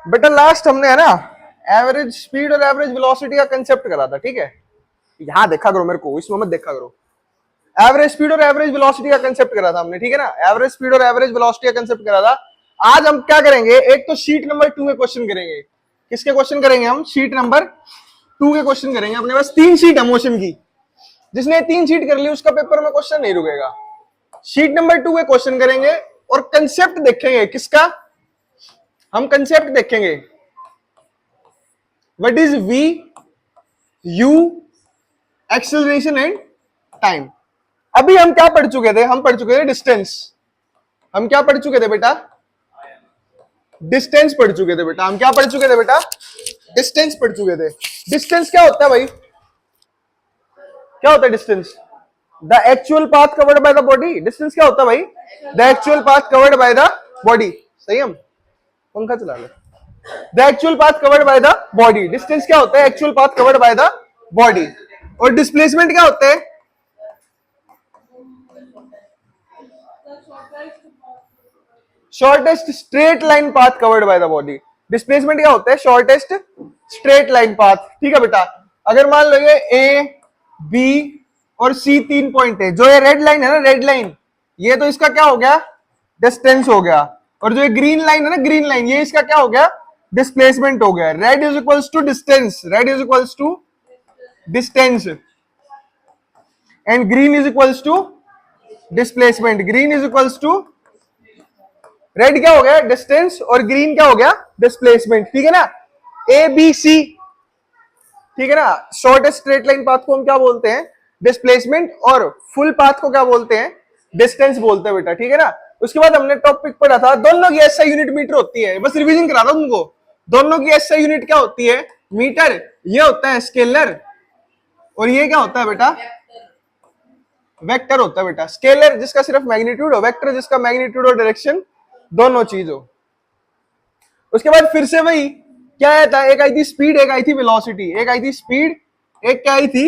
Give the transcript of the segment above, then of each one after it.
बेटा लास्ट हमने है ना एवरेज स्पीड और एवरेज वेलोसिटी का कंसेप्ट करा था, ठीक है। यहां देखा करो मेरे को, इसमें मत देखा करो। एवरेज स्पीड और एवरेज वेलोसिटी का कंसेप्ट करा था हमने, ठीक है ना। एवरेज स्पीड और एवरेज वेलोसिटी का कंसेप्ट करा था। आज हम क्या करेंगे, एक तो शीट नंबर 2 के क्वेश्चन करेंगे। किसके क्वेश्चन करेंगे हम? शीट नंबर 2 के क्वेश्चन करेंगे। अपने पास 3 शीट है मोशन की, जिसने 3 शीट कर ली उसका पेपर में क्वेश्चन नहीं रुकेगा। शीट नंबर 2 के क्वेश्चन करेंगे और कंसेप्ट देखेंगे। किसका? हम कंसेप्ट देखेंगे। What is v, u, acceleration and time. अभी हम क्या पढ़ चुके थे? हम पढ़ चुके थे डिस्टेंस। हम क्या पढ़ चुके थे बेटा? डिस्टेंस पढ़ चुके थे बेटा। हम क्या पढ़ चुके थे बेटा? डिस्टेंस पढ़ चुके थे। डिस्टेंस क्या होता है भाई? क्या होता है distance? The actual path covered by the body. Distance क्या होता है भाई? The actual path covered by the body. सही, हम पंखा चला ले। The actual path covered by the body. Distance क्या होता है? Actual path covered by the body. और डिस्प्लेसमेंट क्या होता है? Shortest straight line path covered by the body. Displacement क्या होता है? Shortest straight line path. ठीक है बेटा। अगर मान लो ये ए, बी और सी 3 पॉइंट है, जो ये रेड लाइन है ना, रेड लाइन, ये तो इसका क्या हो गया? डिस्टेंस हो गया। और जो ये ग्रीन लाइन है ना, ग्रीन लाइन, ये इसका क्या हो गया? डिस्प्लेसमेंट हो गया। Red is equals to distance, red is equals to distance and green is equals to displacement. Green is equals to, red क्या हो गया? डिस्टेंस, और ग्रीन क्या हो गया? डिस्प्लेसमेंट। ठीक है ना। ए बी सी, ठीक है ना। शॉर्टेस्ट स्ट्रेट लाइन पाथ को हम क्या बोलते हैं? डिस्प्लेसमेंट। और फुल पाथ को क्या बोलते हैं? डिस्टेंस बोलते हैं बेटा। ठीक है ना। उसके बाद हमने टॉपिक पढ़ा था, दोनों की एसआई यूनिट मीटर होती है। बस रिवीजन करा रहा हूं तुमको। दोनों की एसआई यूनिट क्या होती है? मीटर। ये होता है स्केलर, और ये क्या होता है बेटा? वेक्टर होता है बेटा। स्केलर जिसका सिर्फ मैग्नीट्यूड हो, वेक्टर जिसका मैग्नीट्यूड और डायरेक्शन दोनों चीज हो। उसके बाद फिर से वही क्या आया था? एक आई थी स्पीड, एक आई थी वेलोसिटी। एक आई थी स्पीड, एक क्या आई थी?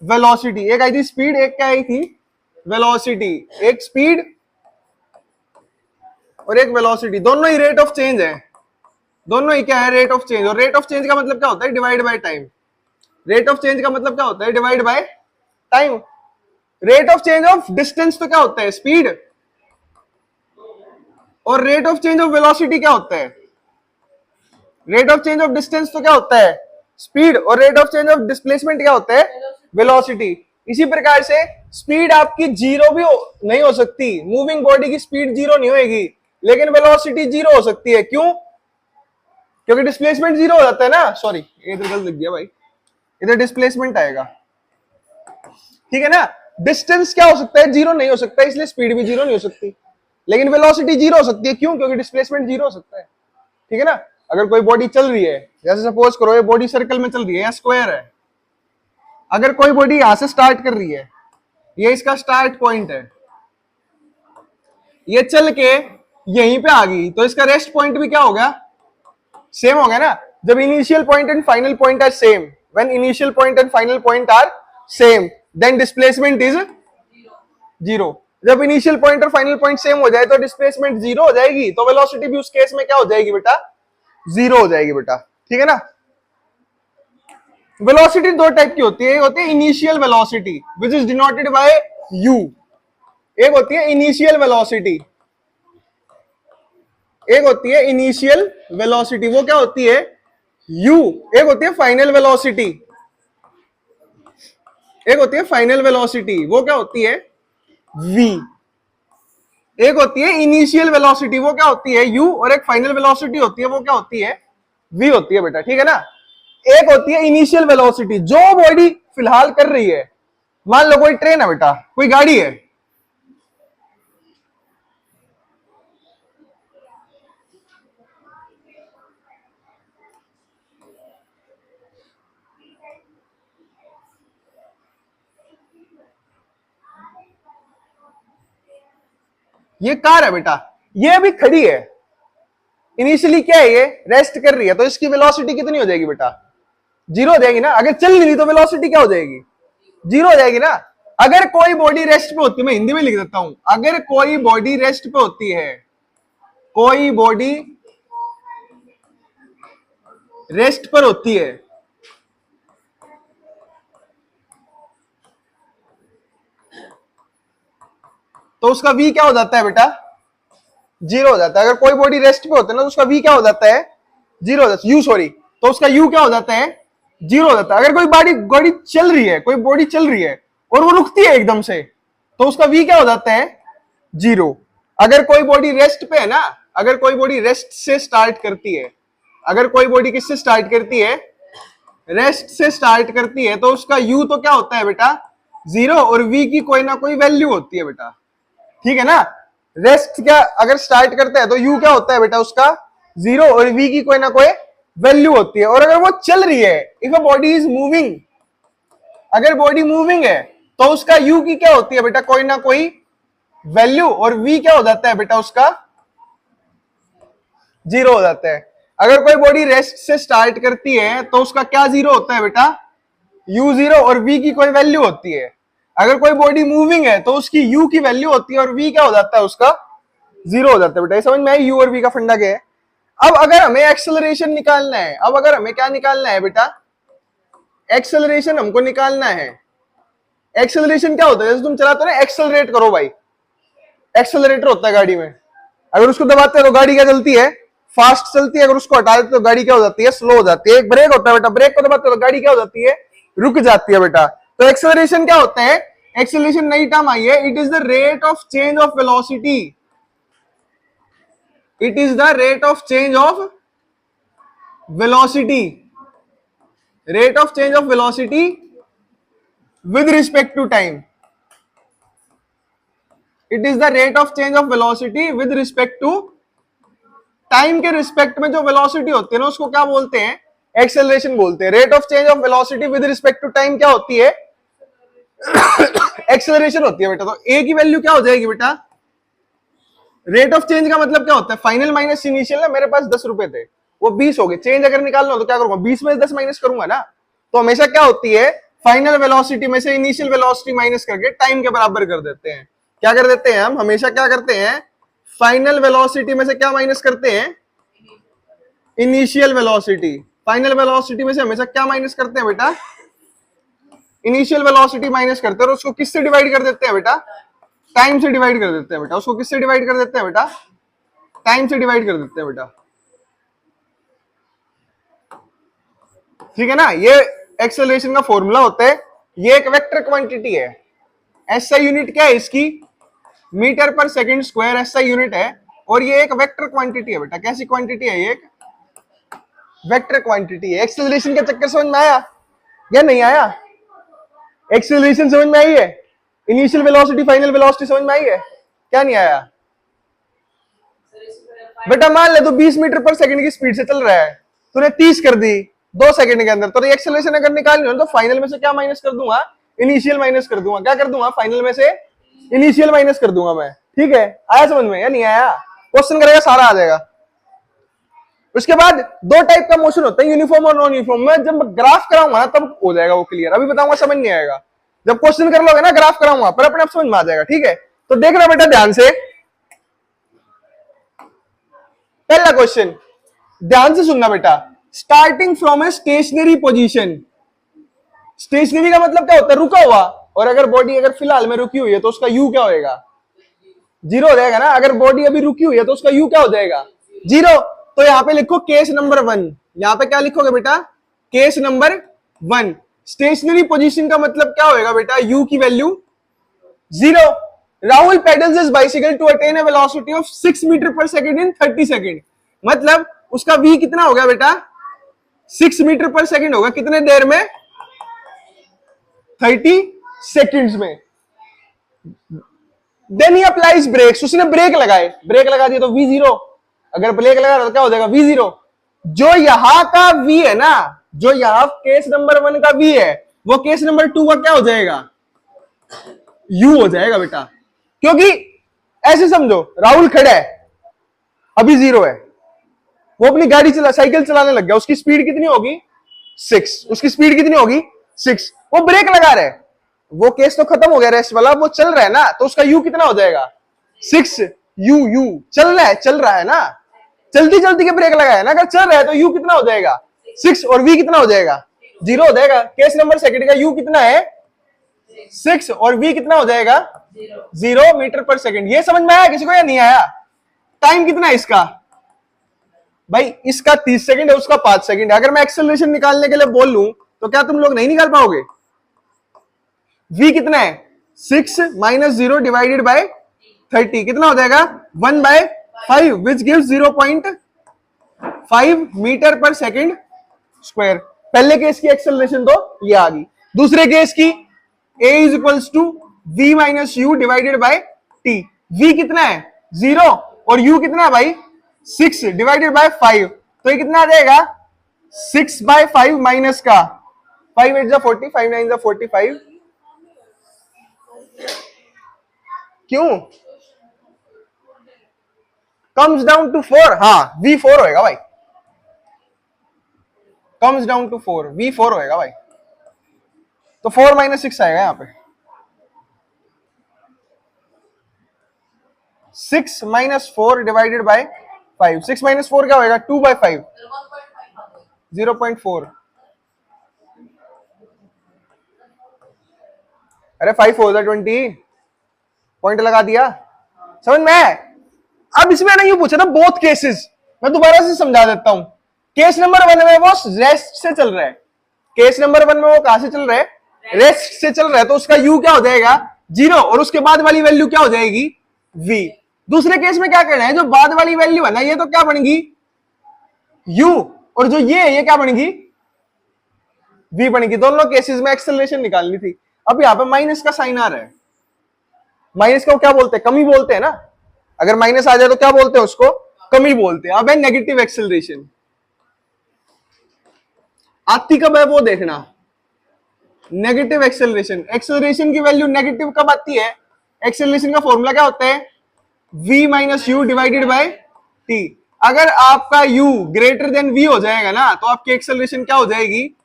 वेलोसिटी। एक आई थी स्पीड, एक क्या आई थी? वेलोसिटी। एक स्पीड और एक वेलोसिटी, दोनों ही रेट ऑफ चेंज है। दोनों ही क्या है? Rate of change. और रेट ऑफ चेंज का मतलब क्या होता है? Divide by time. Rate of change का मतलब क्या होता है? Divide by time. Rate of change of distance तो क्या होता है? स्पीड। और rate of change of velocity क्या होता है? Rate of change of distance तो क्या होता है? स्पीड। और rate of change of displacement क्या होता है? वेलोसिटी। इसी प्रकार से स्पीड आपकी जीरो भी नहीं हो सकती, मूविंग बॉडी की स्पीड जीरो नहीं होगी, लेकिन वेलोसिटी जीरो हो सकती है। क्यों? क्योंकि डिस्प्लेसमेंट जीरो हो जाता है ना। सॉरी, इधर गलत लिख दिया भाई, इधर डिस्प्लेसमेंट आएगा। ठीक है ना। डिस्टेंस क्या हो सकता है? जीरो नहीं हो सकता, इसलिए स्पीड भी जीरो नहीं हो सकती, लेकिन वेलोसिटी जीरो हो सकती है। क्यों? क्योंकि डिस्प्लेसमेंट जीरो हो सकता है। ठीक है ना। अगर कोई बॉडी चल रही है, जैसे सपोज करो ये बॉडी सर्कल में चल रही है या स्क्वायर है, अगर कोई बॉडी यहां से स्टार्ट कर रही है, ये इसका स्टार्ट पॉइंट है, ये चल के यहीं पे आ गई, तो इसका रेस्ट पॉइंट भी क्या हो गया? सेम हो गया ना। जब initial point and final point are same, when initial point and final point are same, then displacement is zero. जब इनिशियल पॉइंट और फाइनल पॉइंट सेम हो जाए तो डिस्प्लेसमेंट जीरो हो जाएगी, तो वेलोसिटी भी उस केस में क्या हो जाएगी बेटा? जीरो हो जाएगी बेटा। ठीक है ना। वेलोसिटी दो टाइप की होती है। एक होती है initial velocity which is denoted by you. एक होती है इनिशियल वेलोसिटी, एक होती है इनिशियल वेलोसिटी, वो क्या होती है? यू। एक होती है फाइनल वेलोसिटी, एक होती है फाइनल वेलोसिटी, वो क्या होती है? वी। एक होती है इनिशियल वेलोसिटी, वो क्या होती है? यू। और एक फाइनल वेलोसिटी होती है, वो क्या होती है? वी होती है बेटा। ठीक है ना। एक होती है इनिशियल वेलोसिटी, जो बॉडी फिलहाल कर रही है। मान लो कोई ट्रेन है बेटा, कोई गाड़ी है, ये कार है बेटा, ये अभी खड़ी है, इनिशियली क्या है? ये रेस्ट कर रही है, तो इसकी वेलोसिटी कितनी हो जाएगी बेटा? जीरो हो जाएगी ना। अगर चल नहीं रही तो वेलोसिटी क्या हो जाएगी? जीरो हो जाएगी ना। अगर कोई बॉडी रेस्ट पे होती है, मैं हिंदी में लिख देता हूं, अगर कोई बॉडी रेस्ट पे होती है, कोई बॉडी रेस्ट पर होती है तो उसका v क्या हो जाता है बेटा? जीरो हो जाता है। अगर कोई बॉडी रेस्ट पे होता है ना तो उसका v क्या हो जाता है? जीरो हो जाता है। u सॉरी, तो उसका u क्या हो जाता है? जीरो हो जाता है। अगर कोई बॉडी बॉडी चल रही है, कोई बॉडी चल रही है और वो रुकती है एकदम से, तो उसका v क्या हो जाता है? जीरो। अगर कोई बॉडी रेस्ट पे है ना, अगर कोई बॉडी रेस्ट से स्टार्ट करती है, अगर कोई बॉडी किससे स्टार्ट करती है? रेस्ट से स्टार्ट करती है, तो उसका u तो क्या होता है बेटा? जीरो, और v की कोई ना कोई वैल्यू होती है बेटा, ठीक है ना। रेस्ट क्या अगर स्टार्ट करता है तो u क्या होता है बेटा? उसका जीरो, और v की कोई ना कोई वैल्यू होती है। और अगर वो चल रही है, if a body is moving, अगर बॉडी मूविंग है तो उसका u की क्या होती है बेटा? कोई ना कोई वैल्यू, और v क्या हो जाता है बेटा? उसका जीरो हो जाता है। अगर कोई बॉडी रेस्ट से स्टार्ट करती है तो उसका क्या जीरो होता है बेटा? u जीरो, और v की कोई वैल्यू होती है। अगर कोई बॉडी मूविंग है तो उसकी u की वैल्यू होती है, और v क्या हो जाता है? उसका जीरो हो जाता है बेटा। समझ में आई u और v का फंडा क्या है? अब अगर हमें एक्सेलरेशन निकालना है, अब अगर हमें क्या निकालना है बेटा? एक्सेलरेशन हमको निकालना है। एक्सेलरेशन क्या होता है? जैसे तुम चलाते हो ना, एक्सेलरेट करो भाई, एक्सेलरेटर होता है गाड़ी में, अगर उसको दबाते हैं तो गाड़ी क्या चलती है? फास्ट चलती है। अगर उसको हटा देते तो गाड़ी क्या हो जाती है? स्लो हो जाती है। एक ब्रेक होता है बेटा, ब्रेक को दबाते हो तो गाड़ी क्या हो जाती है? रुक जाती है बेटा। तो एक्सेलरेशन क्या होता है? एक्सेलरेशन नई टर्म आई है, it is the rate of change of velocity, it is the rate of change of velocity, rate of change of velocity with respect to time, it is the rate of change of velocity with respect to time. के respect में जो velocity होती है ना उसको क्या बोलते हैं? एक्सेलरेशन बोलते हैं। Rate of change of velocity with respect to time क्या होती है? एक्सेलरेशन होती है बेटा। तो ए की वैल्यू क्या हो जाएगी बेटा? रेट ऑफ चेंज का मतलब क्या होता है? फाइनल माइनस इनिशियल है। मेरे पास 10 रुपए थे, वो 20 हो गए। चेंज अगर निकालना हो तो क्या करूंगा? 20 में से 10 माइनस करूंगा ना। तो हमेशा क्या होती है? फाइनल वेलोसिटी में से इनिशियल वेलोसिटी माइनस करके टाइम के बराबर कर देते हैं। क्या कर देते हैं हम? हमेशा क्या करते हैं? फाइनल वेलोसिटी में से क्या माइनस करते हैं? Initial velocity. फाइनल वेलोसिटी में से हमेशा क्या माइनस करते हैं बेटा? इनिशियल वेलोसिटी माइनस करते हैं। और उसको किससे डिवाइड कर देते हैं बेटा? टाइम से डिवाइड कर देते हैं बेटा। उसको किससे डिवाइड कर देते हैं बेटा? टाइम से डिवाइड कर देते हैं बेटा, ठीक है ना। ये एक्सेलरेशन का फॉर्मूला होता है। ये एक वेक्टर क्वांटिटी है। एसआई यूनिट क्या है इसकी? Metre per second square SI unit है। और ये एक वेक्टर क्वांटिटी है बेटा। कैसी क्वांटिटी है? ये एक वेक्टर क्वांटिटी है। एक्सेलरेशन का चक्कर समझ में आया या नहीं आया? एक्सेलरेशन समझ में आई है? इनिशियल वेलोसिटी फाइनल वेलोसिटी समझ में आई है? क्या नहीं आया बेटा? मान ले तो 20 मीटर पर सेकंड की स्पीड से चल रहा है, तूने 30 कर दी 2 सेकंड के अंदर। तो एक्सेलरेशन अगर निकालनी हो तो फाइनल में से क्या माइनस कर दूंगा? इनिशियल माइनस कर दूंगा। क्या कर दूंगा? फाइनल में से इनिशियल माइनस कर दूंगा मैं, ठीक है। आया समझ में या नहीं आया? क्वेश्चन करेगा सारा आ जाएगा। उसके बाद दो टाइप का मोशन होता है, यूनिफॉर्म और नॉन यूनिफॉर्म। मैं जब ग्राफ कराऊंगा ना तब हो जाएगा वो क्लियर, अभी बताऊंगा समझ नहीं आएगा। जब क्वेश्चन कर लोगे ना ग्राफ कराऊंगा पर अपने आप समझ में आ जाएगा, ठीक है। तो देखना बेटा ध्यान से, पहला क्वेश्चन ध्यान से सुनना बेटा। Starting from a stationary position, stationary का मतलब क्या होता है? रुका हुआ। और अगर बॉडी अगर फिलहाल में रुकी हुई है तो उसका यू क्या होएगा? जीरो हो जाएगा ना। अगर बॉडी अभी रुकी हुई है तो उसका यू क्या हो जाएगा? जीरो। तो यहां पे लिखो केस नंबर 1। यहां पे क्या लिखोगे बेटा? Case number 1। स्टेशनरी पोजीशन का मतलब क्या होएगा बेटा? यू की value zero. Rahul pedals his bicycle to attain a velocity of 6 metre per second in 30 second. मतलब उसका v कितना होगा बेटा? 6 मीटर पर सेकंड होगा। कितने देर में? 30 सेकंड्स में। देन ही अप्लाइज ब्रेक्स, उसने ब्रेक लगाए, ब्रेक लगा दिया तो v जीरो। अगर ब्रेक लगा तो क्या हो जाएगा? v zero. जो यहां का v है ना, जो यहां केस नंबर 1 का v है, वो केस नंबर 2 का क्या हो जाएगा? u हो जाएगा बेटा। क्योंकि ऐसे समझो, राहुल खड़ा है, अभी जीरो है, वो अपनी गाड़ी साइकिल चलाने लग गया। उसकी स्पीड कितनी होगी? 6। उसकी स्पीड कितनी होगी? 6। वो ब्रेक लगा रहे, वो केस तो खत्म हो गया रेस्ट वाला, वो चल रहा है ना, तो उसका यू कितना हो जाएगा? 6। यू चल रहा है ना, चलती चलती के ब्रेक लगाया ना। अगर चल रहा है तो यू कितना हो जाएगा? 6 और v कितना हो जाएगा, 0 हो जाएगा। केस नंबर सेकंड का u कितना है, 6 और v कितना हो जाएगा, 0 मीटर पर सेकंड। ये समझ में आया किसी को या नहीं आया? टाइम कितना है इसका भाई, इसका 30 सेकंड है, उसका 5 सेकंड है। अगर मैं एक्सेलरेशन निकालने के लिए बोल लूं तो क्या तुम लोग नहीं निकाल पाओगे? v कितना है, 6 माइनस 0 डिवाइडेड बाय 30 कितना हो जाएगा, 1/5 which gives 0.5 metre per second square. पहले केस की एक्सेलरेशन तो ये आ गई। दूसरे केस की a is equals to v minus u divided by t। v कितना है, 0 और u कितना है भाई, 6 डिवाइडेड बाय 5। तो ये कितना आ जाएगा, 6/5 माइनस का 5 8 40, 5 9 45। क्यों कम्स डाउन टू 4? हाँ v 4 होएगा भाई, कम्स डाउन टू 4, v 4 होएगा भाई। तो 4 माइनस 6 आएगा यहां पे, 6 माइनस 4 डिवाइडेड बाय 5। 6 माइनस 4 क्या होएगा, 2/5, 0.4। अरे 5 4 20, पॉइंट लगा दिया, समझ में आया? अब इसमें ना यूं पूछा था बोथ केसेस, मैं दोबारा से समझा देता हूं। केस नंबर 1 में वो रेस्ट से चल रहा है, केस नंबर 1 में वो कहां से चल रहा है, रेस्ट से चल रहा है, तो उसका u क्या हो जाएगा, 0 और उसके बाद वाली वैल्यू क्या हो जाएगी, v। दूसरे केस में क्या करना है, जो बाद वाली वैल्यू है ना ये तो क्या बनेगी, u, और जो ये क्या बनेगी, v बनेगी। दोनों केसेस में एक्सेलरेशन निकालनी थी। अब यहां पे माइनस का साइन आ रहा है, माइनस को क्या बोलते हैं, कमी बोलते हैं ना। अगर माइनस आ जाए तो क्या बोलते हैं उसको, कमी बोलते हैं। अब है नेगेटिव एक्सेलरेशन, आती कब है वो देखना। नेगेटिव एक्सेलरेशन, एक्सेलरेशन की वैल्यू नेगेटिव कब आती है, एक्सेलरेशन का फॉर्मूला क्या होता है, v minus u divided by t। अगर आपका u ग्रेटर देन v हो जाएगा ना तो आपकी एक्सेलरेशन क्या हो जाएगी,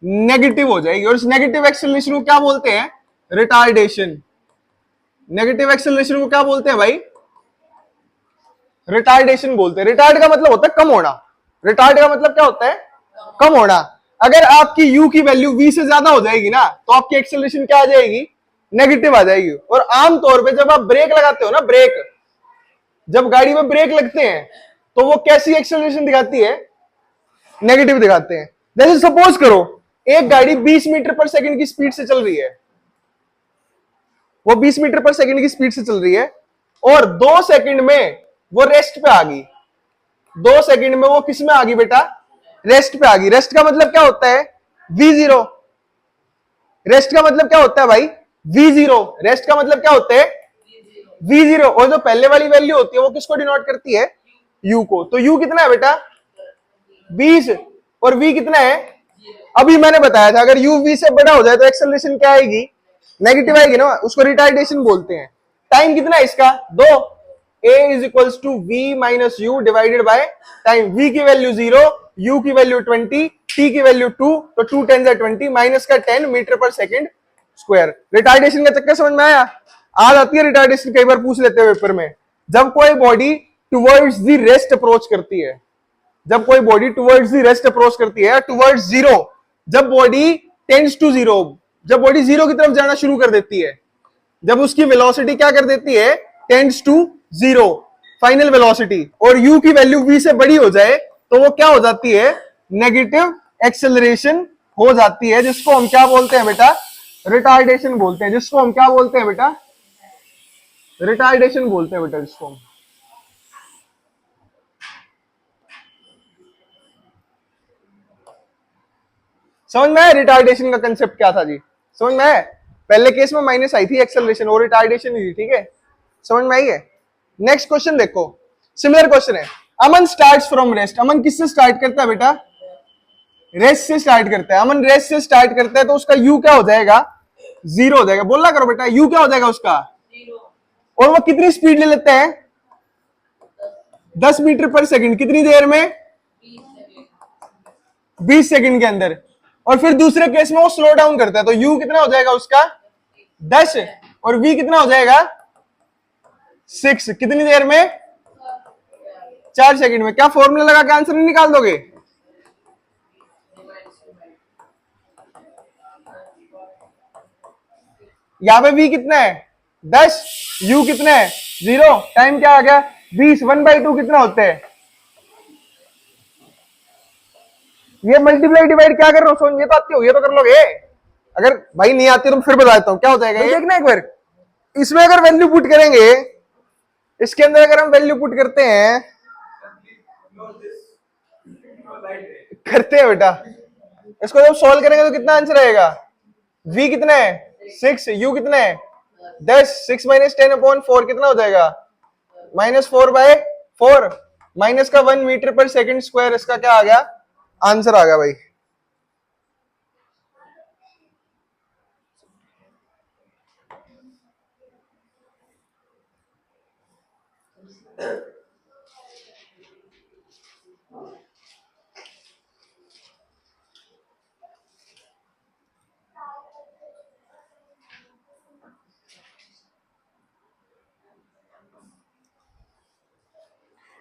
नेगेटिव हो जाएगी। और इस नेगेटिव एक्सेलरेशन को क्या बोलते हैं, रिटार्डेशन। नेगेटिव एक्सेलरेशन को क्या बोलते हैं भाई, रिटार्डेशन बोलते हैं। रिटार्ड का मतलब होता है कम होना, रिटार्ड का मतलब क्या होता है, कम होना। अगर आपकी u की वैल्यू v से ज्यादा हो जाएगी ना तो आपकी एक्सेलरेशन क्या आ जाएगी, नेगेटिव आ जाएगी। और आमतौर पे जब आप ब्रेक लगाते हो ना, ब्रेक, जब गाड़ी में ब्रेक लगते हैं तो वो कैसी एक्सेलरेशन दिखाती है, नेगेटिव दिखाते हैं। जैसे सपोज करो एक गाड़ी 20 मीटर पर सेकंड की स्पीड से चल रही है, वो 20 मीटर पर सेकंड की स्पीड से चल रही है और 2 सेकंड में वो रेस्ट पे आ गई। 2 सेकंड में वो किस में आ गई बेटा, रेस्ट पे आ गई। रेस्ट का मतलब क्या होता है, v0। रेस्ट का मतलब क्या होता है भाई, v0। रेस्ट का मतलब क्या होता है, v0। और जो पहले वाली वैल्यू होती है वो किसको डिनोट करती है, u को। तो u कितना है बेटा, 20 और v कितना है, अभी मैंने बताया था अगर u v से बड़ा हो जाए तो एक्सेलरेशन क्या आएगी, नेगेटिव आएगी ना, उसको रिटार्डेशन बोलते हैं। टाइम कितना है इसका, 2। a is equals to v minus u divided by time. v की वैल्यू 0, u की वैल्यू 20, t की वैल्यू 2, तो 2 10 20, माइनस का 10 metre per second square. Retardation का चक्कर समझ में आया? आ जाती है रिटार्डेशन, कई बार पूछ लेते हैं पेपर में। जब कोई body towards the rest approach करती है, जब कोई body towards the rest approach करती है, टुवर्ड्स 0, जब बॉडी टेंड्स टू 0, जब बॉडी 0 की तरफ जाना शुरू कर देती है, जब उसकी वेलोसिटी क्या कर देती है, टेंड्स टू 0, फाइनल वेलोसिटी, और u की वैल्यू v से बड़ी हो जाए तो वो क्या हो जाती है, नेगेटिव एक्सेलरेशन हो जाती है, जिसको हम क्या बोलते हैं बेटा, रिटार्डेशन बोलते हैं। जिसको हम क्या बोलते हैं बेटा, रिटार्डेशन बोलते हैं बेटा जिसको हम। समझ में आया रिटार्डेशन का कंसेप्ट क्या था जी, समझ में आया? पहले केस में माइनस आई थी एक्सेलरेशन और रिटार्डेशन ही, ठीक है, समझ में आई है? नेक्स्ट क्वेश्चन देखो, सिमिलर क्वेश्चन है। अमन स्टार्ट्स फ्रॉम रेस्ट। अमन किससे स्टार्ट करता है बेटा, रेस्ट से स्टार्ट करता है। अमन रेस्ट से स्टार्ट करता है तो उसका u क्या हो जाएगा, 0 हो जाएगा। बोलना करो बेटा, u क्या हो जाएगा उसका, 0। और वो कितनी स्पीड ले लेते हैं, 10 मीटर पर सेकंड। कितनी देर में, 20 सेकंड के अंदर। और फिर दूसरे केस में वो स्लो डाउन करता है तो u कितना हो जाएगा उसका, 10, और v कितना हो जाएगा, 6। कितनी देर में, 4 सेकंड में। क्या फॉर्मूला लगा के आंसर नहीं निकाल दोगे, यहाँ पे v कितना है 10, u कितना है 0, टाइम क्या आ गया 20, 1/2 कितना होते हैं? ये मल्टीप्लाई डिवाइड क्या कर रहा हूँ सोन, ये तो आती हो, ये तो कर लोगे। अगर भाई नहीं आती तो फिर बता देता हूँ क्या हो जाएगा ये देखना एक बार। इसमें अगर वैल्यू पुट करेंगे, इसके अंदर अगर हम वैल्यू पुट करते हैं बेटा, इसको जब सॉल्व करेंगे तो कितना आंसर आएगा? v कितना है 6, u कितना है 10, 6 माइनस 10/4 कितना हो जाएगा? -4/4, माइनस का 1 मीटर पर सेकंड स्क्वायर, इसका क्या आ गया? आंसर आ गया भाई।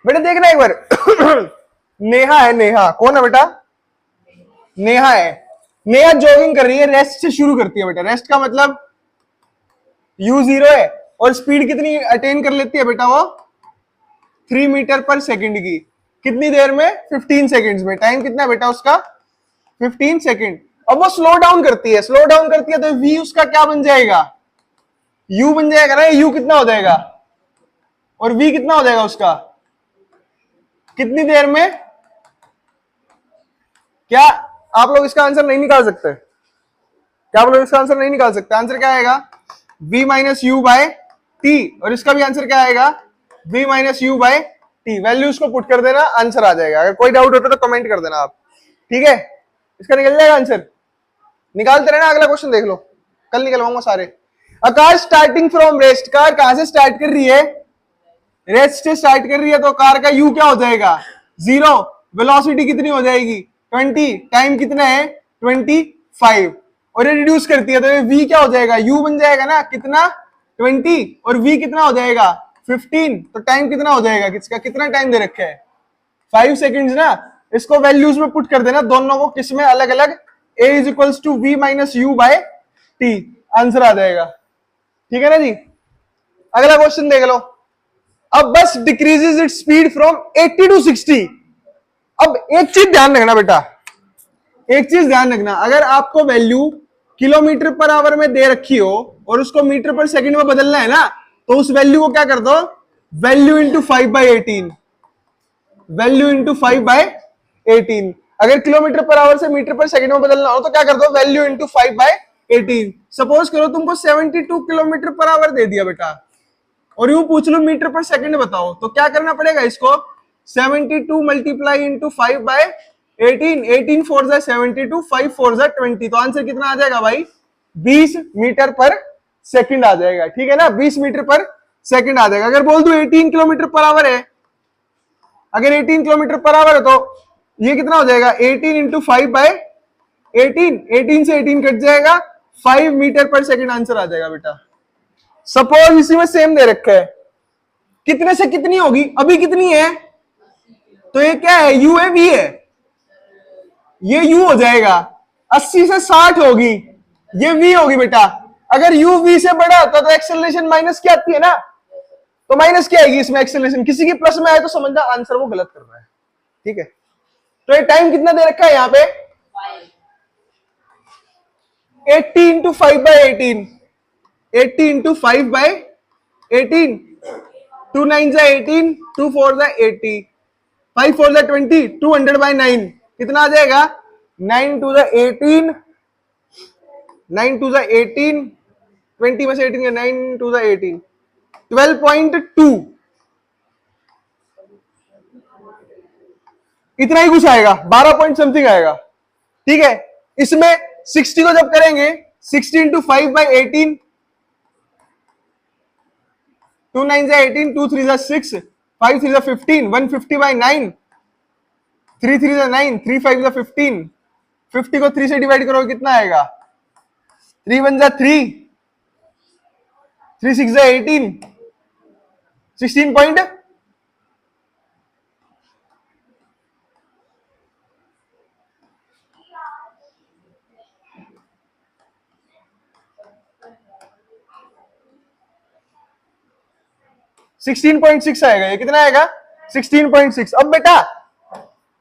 बेटा देखना एक बार नेहा है, नेहा कौन है बेटा? नेहा है। नेहा जॉगिंग कर रही है, रेस्ट से शुरू करती है बेटा। रेस्ट का मतलब u 0 है और स्पीड कितनी अटेन कर लेती है बेटा वो? 3 मीटर पर सेकंड की। कितनी देर में? 15 सेकंड्स में। टाइम कितना है बेटा उसका? 15 सेकंड। अब वो स्लो डाउन करती है, स्लो डाउन करती है तो v उसका क्या बन जाएगा? u बन जाएगा ना। u कितना हो जाएगा और v कितना हो जाएगा उसका? कितनी देर में? क्या आप लोग इसका आंसर नहीं निकाल सकते? क्या आप लोग इसका आंसर नहीं निकाल सकते? आंसर क्या आएगा? v minus u by t. और इसका भी आंसर क्या आएगा? v minus u by t. Values को पुट कर देना, आंसर आ जाएगा। अगर कोई डाउट होता तो कमेंट कर देना आप, ठीक है? इसका निकल जाएगा आंसर। निकालते रहना, अगला क्वेश्चन देख लो, कल निकलवाऊंगा सारे। A car starting from rest, car कहां से स्टार्ट कर रही है? रेस्ट से स्टार्ट कर रही है, तो कार का यू क्या हो जाएगा? 0। वेलोसिटी कितनी हो जाएगी? 20। टाइम कितना है? 25। और ये रिड्यूस करती है तो ये v क्या हो जाएगा? u बन जाएगा ना, कितना? 20। और v कितना हो जाएगा? 15। तो टाइम कितना हो जाएगा? किसका कितना टाइम दे रखा है? 5 सेकेंड्स ना। इसको वैल्यूज में पुट कर देना, दोनों को किसमें अलग अलग। a is equals to v minus u by t, answer आ जाएगा। ठीक है ना जी? अगला क्वेश्चन देख लो। अब bus decreases its speed from 80 to 60। अब एक चीज ध्यान रखना बेटा, एक चीज ध्यान रखना, अगर आपको वैल्यू किलोमीटर पर आवर में दे रखी हो और उसको मीटर पर सेकंड में बदलना है ना, तो उस वैल्यू को क्या कर दो? Value into 5/18, value into 5/18। अगर किलोमीटर पर आवर से मीटर पर सेकंड में बदलना हो तो क्या कर दो? Value into 5/18। सपोज करो तुमको 72 किलोमीटर पर आवर दे दिया बेटा, और यूं पूछ लो मीटर पर सेकंड बताओ, तो क्या करना पड़ेगा इसको? 72 मल्टीप्लाई इंटू 5/18। 18 फोर जा 72, 5 फोर जा 20। तो आंसर कितना आ जाएगा भाई? 20 मीटर पर सेकंड आ जाएगा। ठीक है ना? 20 मीटर पर सेकंड आ जाएगा। अगर बोल दो 18 किलोमीटर पर आवर है, अगर 18 किलोमीटर पर आवर है तो ये कितना हो जाएगा? 18 इंटू 5/18। 18 से 18 कट जाएगा, 5 मीटर पर सेकंड आंसर आ जाएगा बेटा। सपोज इसी में सेम दे रखा है, कितने से कितनी होगी? अभी कितनी है? तो ये क्या है? यू है, वी है? ये यू हो जाएगा। 80 से 60 होगी, ये वी होगी बेटा। अगर यू वी से बड़ा होता तो एक्सेलरेशन माइनस क्या आती है ना, तो माइनस क्या आएगी इसमें? एक्सेलरेशन। किसी की प्लस में आए तो समझना आंसर वो गलत कर रहा है। ठीक है? तो ये टाइम कितना दे रखा है यहाँ पे? 80 इंटू 5/18। 80 इंटू 5/18। 2 9 जा 18, 2 4 जा 80, 5 4 जा 20, 200/9 कितना आ जाएगा? 9 2 जा 18, 9 2 जा 18, 20 में से 18 का 9 2 जा 18, 12.2। इतना ही कुछ आएगा, 12 पॉइंट समथिंग आएगा। ठीक है? इसमें 60 को जब करेंगे, 60 इंटू 5/18, 2 9 जा 18, 2 3 जा 6, 5 3 जा 15, 150/9, 3 3 जा 9, 3 5 जा 15। 50 को 3 से डिवाइड करो कितना आएगा? 3 1 जा 3, 3 6 जा 18, 16 पॉइंट। 16.6 आएगा। ये कितना आएगा? 16.6। अब बेटा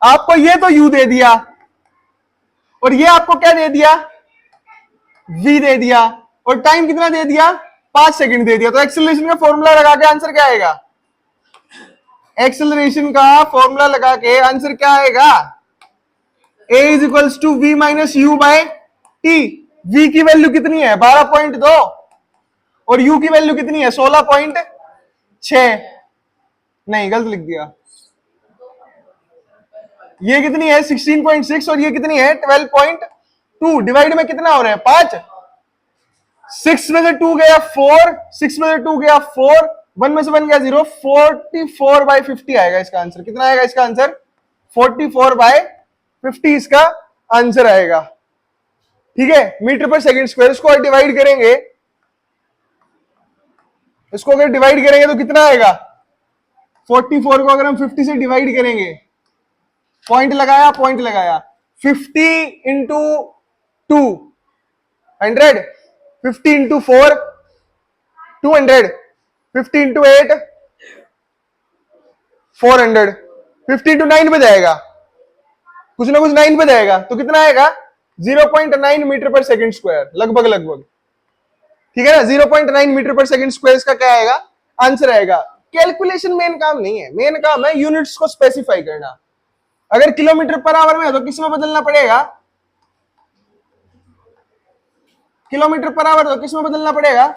आपको ये तो u दे दिया और ये आपको क्या दे दिया? v दे दिया और टाइम कितना दे दिया? 5 सेकंड दे दिया। तो एक्सेलरेशन का फॉर्मूला लगा के आंसर क्या आएगा? एक्सेलरेशन का फॉर्मूला लगा के आंसर क्या आएगा? a is equals to v minus u by t. v की वैल्यू कितनी है? 12.2 और u की वैल्यू कितनी है? 16.6। नहीं, गलत लिख दिया। ये कितनी है? 16.6 और ये कितनी है? 12.2। डिवाइड में कितना हो रहा है? 5। 6 में से 2 गया 4, 6 में से 2 गया 4, 1 में से 1 गया 0। 44/50 आएगा इसका आंसर। कितना आएगा इसका आंसर? 44/50 इसका आंसर आएगा। ठीक है, मीटर पर सेकंड स्क्वायर। इसको डिवाइड करेंगे, इसको अगर डिवाइड करेंगे तो कितना आएगा? 44 को अगर हम 50 से डिवाइड करेंगे, पॉइंट लगाया, पॉइंट लगाया, 50 इंटू 2 100, 50 इंटू 4 200, 50 इंटू 8 400, 50 इंटू 9 पे जाएगा, कुछ ना कुछ 9 पे जाएगा। तो कितना आएगा? 0.9 मीटर पर सेकंड स्क्वायर, लगभग लगभग। ठीक है ना? 0.9 मीटर पर सेकंड स्क्वायर इसका क्या आएगा? आंसर आएगा। कैलकुलेशन मेन काम नहीं है, मेन काम है यूनिट्स को स्पेसिफाई करना। अगर किलोमीटर पर आवर में है तो किस में बदलना पड़ेगा? किलोमीटर पर आवर तो किस में बदलना पड़ेगा?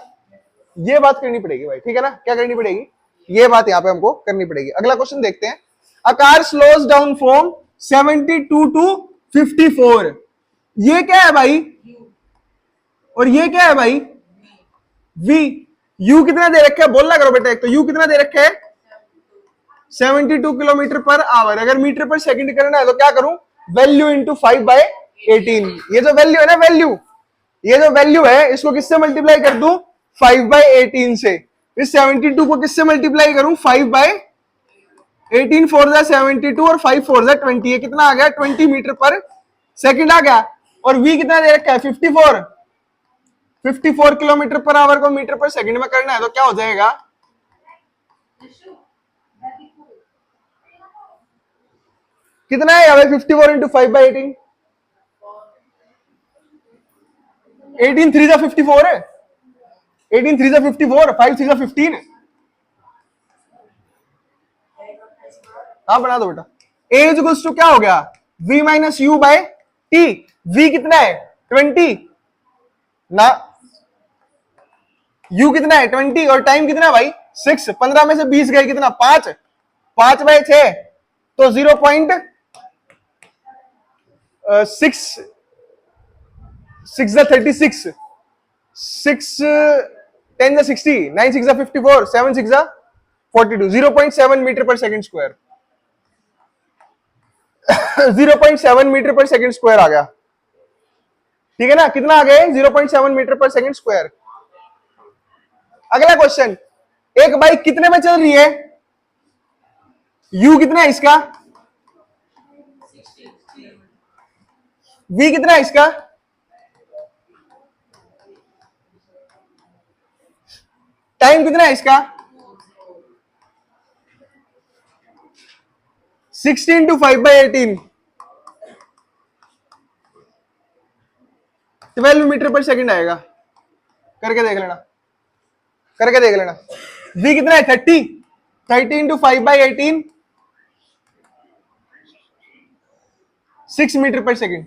ये बात करनी पड़ेगी भाई। ठीक है ना? क्या करनी पड़ेगी? ये बात यहां पे हमको करनी पड़ेगी। अगला क्वेश्चन देखते हैं। A car slows down from 72 to 54। ये क्या है भाई? और ये क्या है भाई? v। u कितना दे रखा है? बोलना करो बेटा। एक तो u कितना दे रखा है? 72 किलोमीटर पर आवर। अगर मीटर पर सेकंड करना है तो क्या करूं? Value into 5/18। ये जो वैल्यू है ना, वैल्यू, ये जो वैल्यू है इसको किससे मल्टीप्लाई कर दूं? 5/18 से। इस 72 को किससे मल्टीप्लाई करूं? 5/18। 4 72 और 5 4 20। ये कितना आ गया? 20 मीटर पर सेकंड आ गया। और v कितना दे रखा है? 54। 54 किलोमीटर पर आवर को मीटर पर सेकंड में करना है तो क्या हो जाएगा? कितना है भाई? 54 इंटू 5/18। 18 3 जा 54 है। 18 3 जा 54, 5 3 जा 15। हाँ, बना दो बेटा। a इज इक्वल्स टू क्या हो गया? v minus u by t. v कितना है? 20 ना, u कितना है? 20 और टाइम कितना है भाई? 6। 15 में से 20 गए कितना? 5। 5/6 तो 0.6 6 36, 6 10 60, 9 6 54, 7 6 42। 0.7 metre per second square. 0.7 metre per second square आ गया। ठीक है ना? कितना आ गया? 0.7 मीटर पर सेकंड स्क्वायर। अगला क्वेश्चन, एक बाइक कितने में चल रही है? u कितना है इसका? v कितना है इसका? टाइम कितना है इसका? 16 इंटू 5/18, 12 मीटर पर सेकंड आएगा। करके देख लेना, करके देख लेना। v कितना है? 30। 30 इंटू 5/18, 6 मीटर पर सेकंड।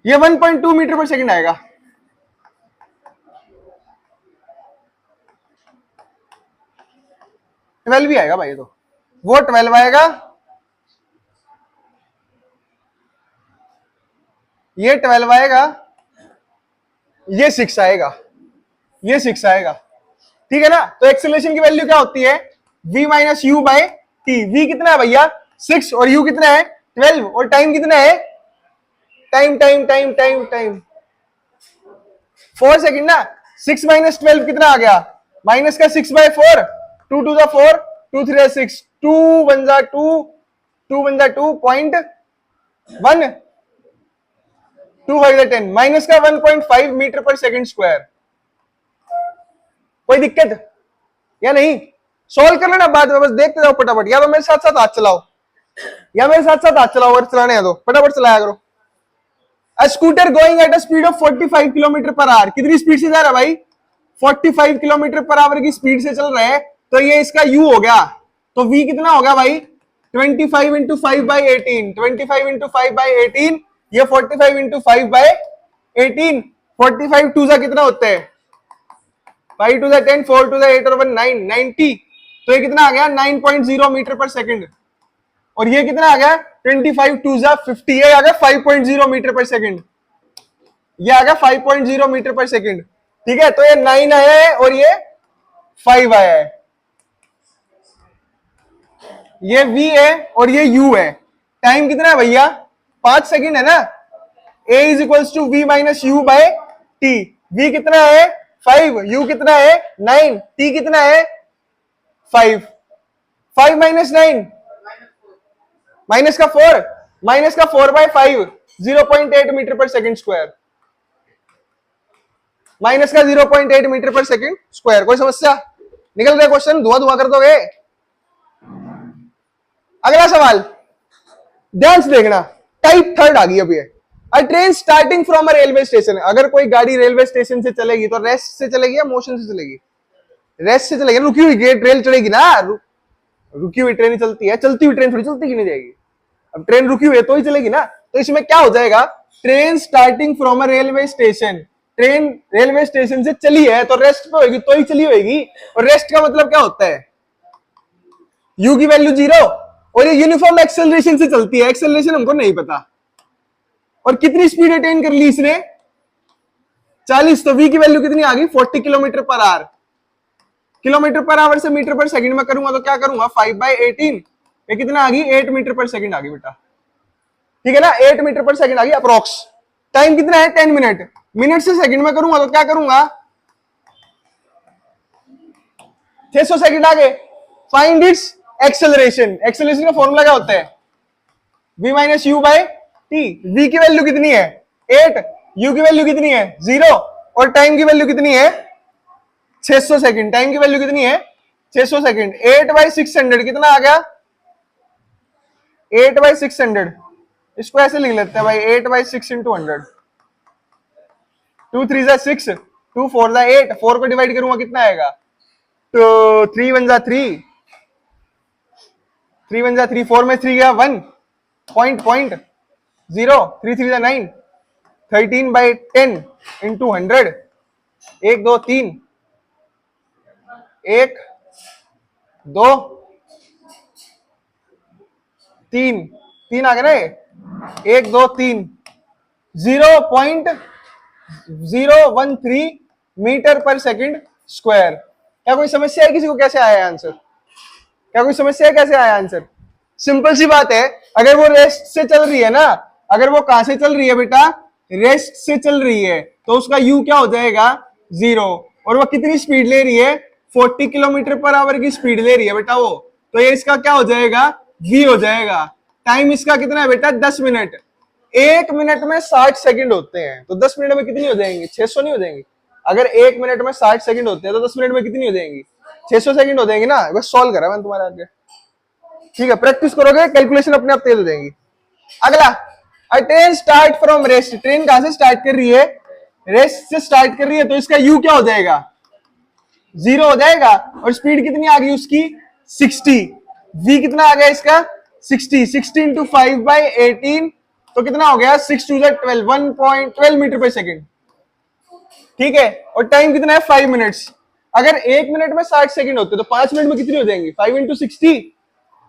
ये 1.2 मीटर पर सेकंड आएगा। ट्वेल्व भी आएगा भाई। तो वो 12 आएगा, ये 12 आएगा, ये 6 आएगा, ये 6 आएगा। ठीक है ना? तो एक्सेलरेशन की वैल्यू क्या होती है? v minus u by t. v कितना है भैया? 6 और u कितना है? 12 और टाइम कितना है? Time time time time time 4 second ना। 6 माइनस 12 कितना आ गया? माइनस का 6/4, 2 2 जा 4, 2 3 जा 6, 2 1 जा 2, 2 1 जा 2.1, 2 5 10 माइनस का 1.5 मीटर पर सेकंड स्क्वायर। कोई दिक्कत या नहीं? सॉल्व कर लेना बाद में, बस देखते जाओ फटाफट, या तो मेरे साथ साथ हाथ चलाओ, या मेरे साथ साथ हाथ चलाओ, अगर चलाने हैं तो फटाफट चलाया करो। A scooter going at a speed of 45 kilometre per hour, कितनी स्पीड से जा रहा है भाई? 45 किलोमीटर पर आवर की स्पीड से चल रहा है, तो ये इसका u हो गया। तो v कितना होगा भाई? 25 इंटू 5/18, 25 इंटू 5/18, ये 45 इंटू 5/18, 45 टू जा कितना होता है? 5 टू 10, 4 टू 8 और 1 9, 90। तो ये कितना आ गया? 9.0 मीटर पर सेकंड। और ये कितना आ गया? 25 टू 50, ये आ गया 5.0 मीटर पर सेकंड। ये आ गया 5.0 मीटर पर सेकंड। ठीक है, तो ये 9 आया है और ये 5 आया है। ये v है और ये u है। टाइम कितना है भैया? 5 सेकंड है ना। a is equals to v minus u by t. v कितना है? 5, u कितना है? 9, t कितना है? 5। 5 माइनस 9 माइनस का 4, माइनस का 4/5, 0.8 metre per second square, minus का 0.8 मीटर पर सेकंड स्क्वायर। कोई समस्या? निकल गया क्वेश्चन, धुआं धुआं कर दोगे। अगला सवाल ध्यान से देखना, टाइप थर्ड आ गई अब ये। अ train starting from a railway station, अगर कोई गाड़ी रेलवे स्टेशन से चलेगी तो रेस्ट से चलेगी या मोशन से चलेगी? रेस्ट से चलेगी। रुकी हुई ट्रेन चलेगी ना, रुकी हुई ट्रेन ही चलती है, चलती हुई ट्रेन थोड़ी चलती की नहीं जाएगी। अब ट्रेन रुकी हुई है तो ही चलेगी ना। तो इसमें क्या हो जाएगा? Train starting from a railway station, train railway station से चली है तो रेस्ट पे होगी, तो ही चली होगी। और रेस्ट का मतलब क्या होता है? u की वैल्यू 0, और ये यूनिफॉर्म एक्सेलरेशन से चलती है। एक्सेलरेशन हमको नहीं पता। और कितनी स्पीड अटेन कर ली इसने? 40। तो v की वैल्यू कितनी आ गई? 40 kilometre per hour. Kilometre per hour से मीटर पर सेकंड में करूंगा तो क्या करूंगा? 5/18, ये कितना आ गई? 8 मीटर पर सेकंड आ गई बेटा। ठीक है ना, 8 मीटर पर सेकंड आ गई अप्रोक्स। टाइम कितना है? 10 मिनट। मिनट से सेकंड में करूंगा तो क्या करूंगा? 600 सेकंड आ गए। Find its acceleration. एक्सेलरेशन का फॉर्मूला क्या होता है? v minus u by t. v की वैल्यू कितनी है? 8, u की वैल्यू कितनी है? 0, और टाइम की वैल्यू कितनी है? 600 सेकंड। टाइम की वैल्यू कितनी है? 600 सेकंड। 8/600 कितना आ गया? 8/600। इसको ऐसे लिख लेते हैं भाई, 8/6 इंटू 100। 2 3 6, 2 4 8, 4 को डिवाइड करूंगा कितना आएगा? तो 3 1 3, 3 1 3, 4 में 3 गया 1, पॉइंट 0, 3 3 9, 13/10 इंटू 100। 1 2 3, 1 2 3, 3 आ गया ना? 1 2 3, 0.013 मीटर पर सेकंड स्क्वायर। क्या कोई समस्या है किसी को? कैसे आया आंसर? क्या कोई समस्या है कैसे आया आंसर? सिंपल सी बात है, अगर वो रेस्ट से चल रही है ना, अगर वो कहां से चल रही है बेटा? रेस्ट से चल रही है, तो उसका u क्या हो जाएगा? 0। और वो कितनी स्पीड ले रही है? 40 किलोमीटर पर आवर की स्पीड ले रही है बेटा वो। तो ये इसका क्या हो जाएगा? v हो जाएगा। टाइम इसका कितना है बेटा? 10 मिनट। 1 मिनट में 60 सेकंड होते हैं, तो 10 मिनट में कितनी हो जाएंगी? 600 नहीं हो जाएंगी? अगर 1 मिनट में 60 सेकंड होते हैं तो 10 मिनट में कितनी हो जाएंगी? 600 सेकंड हो जाएंगी ना। बस सॉल्व करा मैंने तुम्हारे आगे। ठीक है, प्रैक्टिस करोगे, कैलकुलेशन अपने आप तेज हो जाएंगी। अगला, अ train start from rest. Train कहां से स्टार्ट कर रही है? रेस्ट से स्टार्ट कर रही है, तो इसका u क्या हो जाएगा? 0 हो जाएगा। और स्पीड कितनी आ गई उसकी? 60। v कितना आ गया इसका? 60। 60 इंटू 5/18, तो कितना हो गया? 6 2 12, 1.12 मीटर पर सेकंड। ठीक है, और टाइम कितना है? 5 मिनट्स। अगर 1 मिनट में 60 सेकंड होते तो 5 मिनट में कितनी हो जाएंगी? 5 इंटू 60,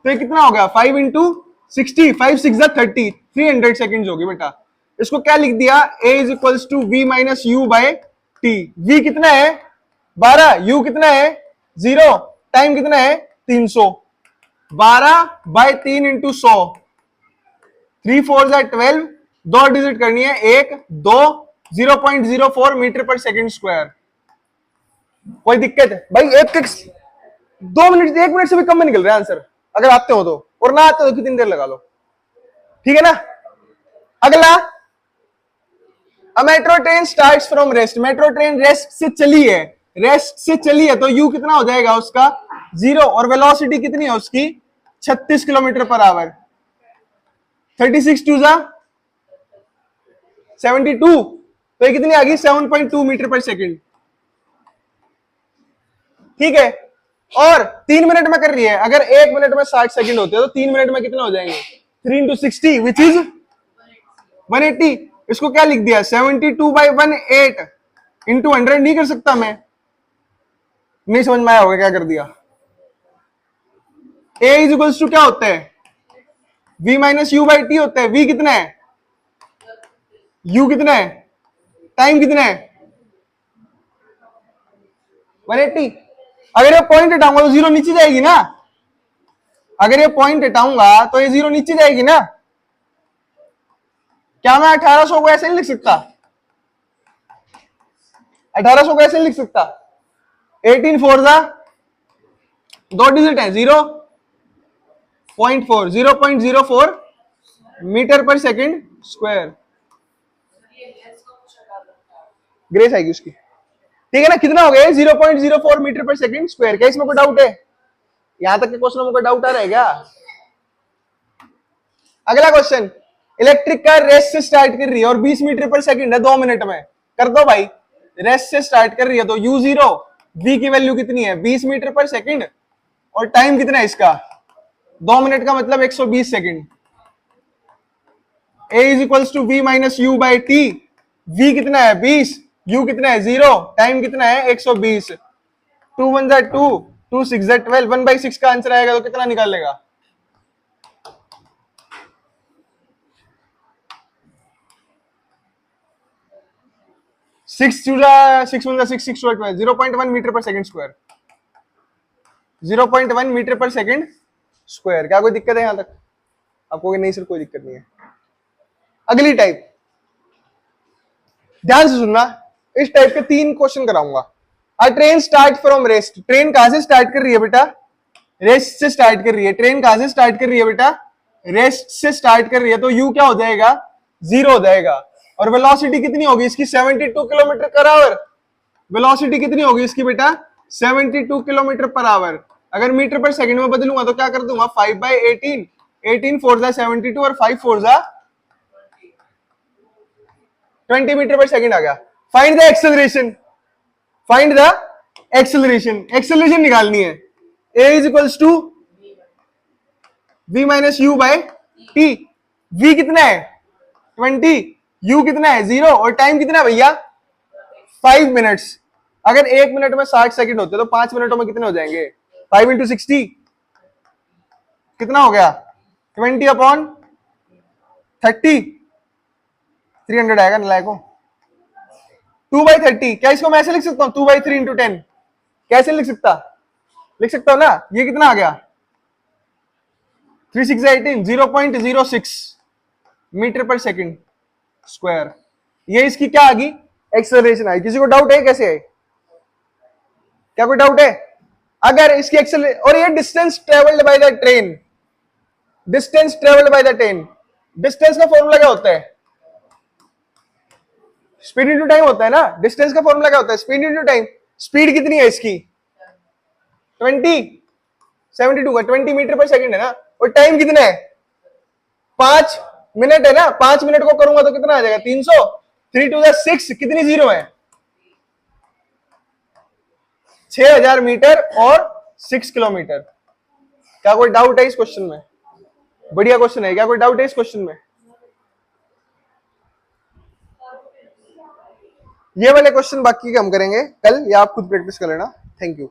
तो ये कितना हो गया? 5 इंटू 60, 5 6 30, 300 सेकंड होगी बेटा। इसको क्या लिख दिया? a is equals to v minus u by t. v कितना है? 12, u कितना है? 0, टाइम कितना है? 300। 12/3 इंटू 100, 3 4 12, 2 डिजिट करनी है, 1 2, 0.04 मीटर पर सेकंड स्क्वायर। कोई दिक्कत है भाई? 2 मिनट, 1 मिनट से भी कम में निकल रहा है आंसर, अगर आते हो तो। और ना आते हो तो कितनी देर लगा लो। ठीक है ना। अगला, a metro train starts from rest, metro train rest से चली है, रेस्ट से चली है तो यू कितना हो जाएगा उसका 0, और वेलोसिटी कितनी है उसकी 36 किलोमीटर पर आवर। 36 टू जा 72, तो ये कितनी आ गई 7.2 मीटर पर सेकंड। ठीक है, और 3 मिनट में कर रही है, अगर 1 मिनट में 60 सेकंड होते हैं तो 3 मिनट में कितने हो जाएंगे 3 इंटू 60 विच इज 180। इसको क्या लिख दिया 72/18 इंटू 100 नहीं कर सकता मैं, नहीं समझ में आया होगा क्या कर दिया। a इज इक्वल्स टू क्या होता है v minus u by T होता है। v कितना है, u कितना है, टाइम कितना है 180। अगर ये पॉइंट हटाऊंगा तो 0 नीचे जाएगी ना, अगर ये पॉइंट हटाऊंगा तो ये 0 नीचे जाएगी ना। क्या मैं 1800 को ऐसे नहीं लिख सकता, 1800 को ऐसे नहीं लिख सकता। 18 4 जा 2 डिजिट है 0.4 0.04 metre per second square. Grace आएगी उसकी, ठीक है ना। कितना हो गया 0.04 मीटर पर सेकंड स्क्वायर। क्या इसमें कोई डाउट है, यहां तक के क्वेश्चन में कोई डाउट आ रहा है क्या। अगला क्वेश्चन, इलेक्ट्रिक कार रेस से स्टार्ट कर रही है और 20 मीटर पर सेकंड है 2 मिनट में। कर दो भाई, रेस से स्टार्ट कर रही है तो u0 v की वैल्यू कितनी है 20 मीटर पर सेकंड, और टाइम कितना है इसका 2 मिनट का मतलब 120 second. a is equals to v minus u by t. v कितना है 20, u कितना है 0, टाइम कितना है 120। 2 1 जा 2, 2 6 जा 12, 1/6 का आंसर आएगा तो कितना निकालेगा 6 2 जा 6 1 जा 6 6 12, 0.1 metre per second square, 0.1 metre per second square. क्या कोई दिक्कत है यहां तक आपको, नहीं सर कोई दिक्कत नहीं है। अगली टाइप ध्यान से सुनना, इस टाइप के 3 क्वेश्चन कराऊंगा। अ train start from rest, train कहां से स्टार्ट कर रही है बेटा, रेस्ट से स्टार्ट कर रही है। ट्रेन कहां से स्टार्ट कर रही है बेटा, रेस्ट से स्टार्ट कर रही है तो यू क्या हो जाएगा 0 हो जाएगा, और वेलोसिटी कितनी होगी इसकी 72 किलोमीटर पर आवर। वेलोसिटी कितनी होगी इसकी बेटा 72 किलोमीटर पर आवर। अगर मीटर पर सेकंड में बदलूंगा तो क्या कर दूंगा 5/18, 18 4 जा 72 और 5 4 जा 20 मीटर पर सेकंड आ गया। Find the acceleration, find the acceleration, acceleration निकालनी है। a is equals to v minus u by t. v कितना है 20, u कितना है 0, और टाइम कितना है भैया 5 मिनट्स। अगर 1 मिनट में 60 सेकंड होते तो 5 मिनटों में कितने हो जाएंगे 5 इंटू 60 कितना हो गया 20/30, 300 आएगा नलायको। 2/30, क्या इसको मैं ऐसे लिख सकता हूं 2/3 इंटू 10, कैसे लिख सकता हूं ना। ये कितना आ गया 3 6 18, 0.06 मीटर पर सेकंड स्क्वायर। ये इसकी क्या आ गई एक्सेलरेशन आई। किसी को डाउट है कैसे है, क्या कोई डाउट है। अगर इसकी और ये distance travelled by the train, distance travelled by the train, distance का फॉर्मूला क्या होता है स्पीड इंटू टाइम होता है ना। डिस्टेंस का फॉर्मूला क्या होता है स्पीड इंटू टाइम। स्पीड कितनी है इसकी 20, 72 का 20 मीटर पर सेकंड है ना, और टाइम कितना है 5 मिनट है ना। 5 मिनट को करूंगा तो कितना आ जाएगा 300, 3 2 6, कितनी 0 है 6000 मीटर और 6 किलोमीटर। क्या कोई डाउट है इस क्वेश्चन में, बढ़िया क्वेश्चन है। क्या कोई डाउट है इस क्वेश्चन में, ये वाले क्वेश्चन बाकी के हम करेंगे कल, या आप खुद प्रैक्टिस कर लेना। Thank you.